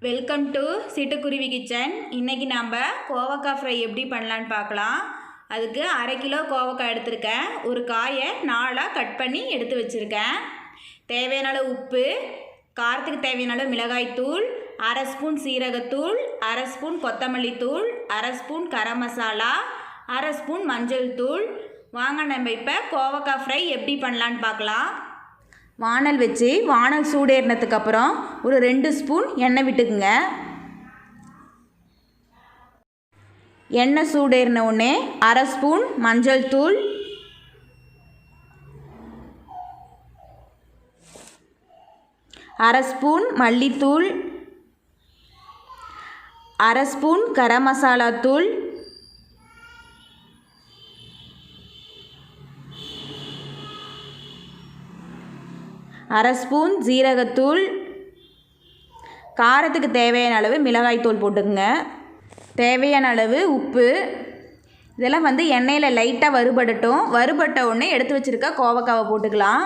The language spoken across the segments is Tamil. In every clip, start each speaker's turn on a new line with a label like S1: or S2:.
S1: வெல்கம் டு சிட்டுக்குருவி கிச்சன். இன்றைக்கி நம்ம கோவக்காய் ஃப்ரை எப்படி பண்ணலான்னு பார்க்கலாம். அதுக்கு 1/2 கிலோ கோவக்காய் எடுத்திருக்கேன். ஒரு காயை 4ஆக கட் பண்ணி எடுத்து வச்சுருக்கேன். தேவையான அளவு உப்பு, காரத்துக்கு தேவையான அளவு மிளகாய்த்தூள், 1/2 ஸ்பூன் சீரகத்தூள், 1/2 ஸ்பூன் கொத்தமல்லி தூள், 1/2 ஸ்பூன் கரம் மசாலா, 1/2 ஸ்பூன் மஞ்சள் தூள். வாங்க நம்ம இப்போ கோவக்காய் ஃப்ரை எப்படி பண்ணலான்னு பார்க்கலாம். வானல் வச்சு வானல் சூடேறினதுக்கப்புறம் ஒரு 2 ஸ்பூன் எண்ணெய் விட்டுக்குங்க. எண்ணெய் சூடேறின உடனே 1/2 ஸ்பூன் மஞ்சள் தூள், 1/2 ஸ்பூன் மல்லித்தூள், 1/2 ஸ்பூன் கரம் மசாலா தூள், 1/2 ஸ்பூன் ஜீரகத்தூள், காரத்துக்கு தேவையான அளவு மிளகாய்த்தூள் போட்டுக்குங்க. தேவையான அளவு உப்பு. இதெல்லாம் எண்ணெயில் லைட்டாக வறுபடட்டும். வறுபட்ட உடனே எடுத்து வச்சுருக்க கோவக்காவை போட்டுக்கலாம்.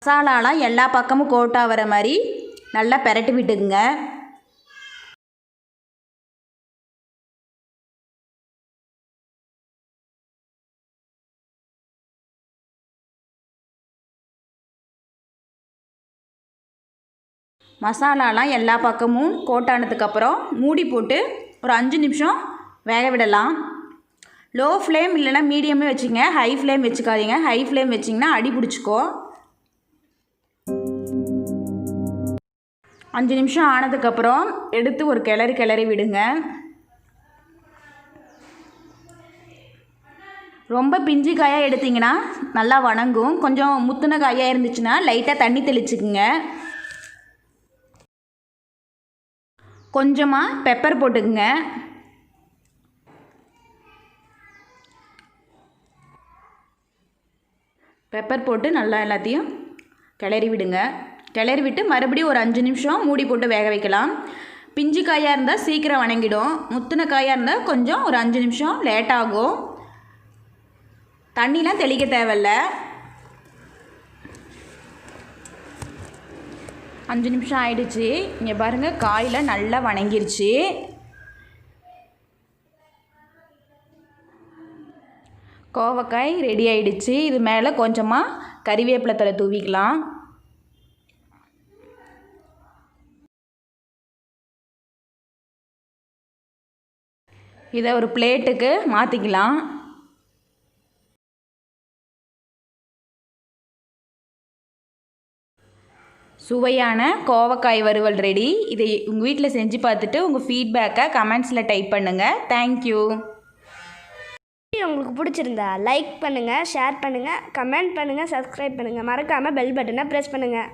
S1: மசாலாலாம் எல்லா பக்கமும் கோட் ஆகிற மாதிரி நல்லா பெரட்டி விட்டுக்குங்க. மசாலாலாம் எல்லா பக்கமும் கோட்டானதுக்கப்புறம் மூடி போட்டு ஒரு 5 நிமிஷம் வேக விடலாம். லோ ஃப்ளேம் இல்லைனா மீடியமே வச்சுங்க. ஹை ஃப்ளேம் வச்சுக்காதீங்க. ஹை ஃப்ளேம் வச்சிங்கன்னா அடி பிடிச்சிக்கோ. 5 நிமிஷம் ஆனதுக்கப்புறம் எடுத்து ஒரு கிளறி விடுங்க. ரொம்ப பிஞ்சு காயாக எடுத்திங்கன்னா நல்லா வணங்கும். கொஞ்சம் முத்துன காயாக இருந்துச்சுன்னா லைட்டாக தண்ணி தெளிச்சுக்குங்க. கொஞ்சமாக பெப்பர் போட்டுக்குங்க. பெப்பர் போட்டு நல்லா எல்லாத்தையும் கிளறி விடுங்க. கிளறி விட்டு மறுபடியும் ஒரு 5 நிமிஷம் மூடி போட்டு வேக வைக்கலாம். பிஞ்சு காயாக இருந்தால் சீக்கிரம் வணங்கிடும். முத்துன காயாக இருந்தால் கொஞ்சம் ஒரு 5 நிமிஷம் லேட்டாகும். தண்ணிலாம் தெளிக்க தேவையில்ல. 5 நிமிஷம் ஆயிடுச்சு. இங்கே பாருங்கள், காயில் நல்லா வணங்கிருச்சு. கோவக்காய் ரெடி ஆயிடுச்சு. இது மேலே கொஞ்சமாக கறிவேப்பிலை தழை தூவிக்கலாம். இதை ஒரு பிளேட்டுக்கு மாற்றிக்கலாம். சுவையான கோவக்காய் வறுவல் ரெடி. இதை உங்கள் வீட்டில் செஞ்சு பார்த்துட்டு உங்கள் ஃபீட்பேக்கை கமெண்ட்ஸில் டைப் பண்ணுங்கள். தேங்க்யூ.
S2: உங்களுக்கு பிடிச்சிருந்தா லைக் பண்ணுங்கள், ஷேர் பண்ணுங்கள், கமெண்ட் பண்ணுங்கள், சப்ஸ்கிரைப் பண்ணுங்கள். மறக்காமல் பெல் பட்டனை ப்ரெஸ் பண்ணுங்கள்.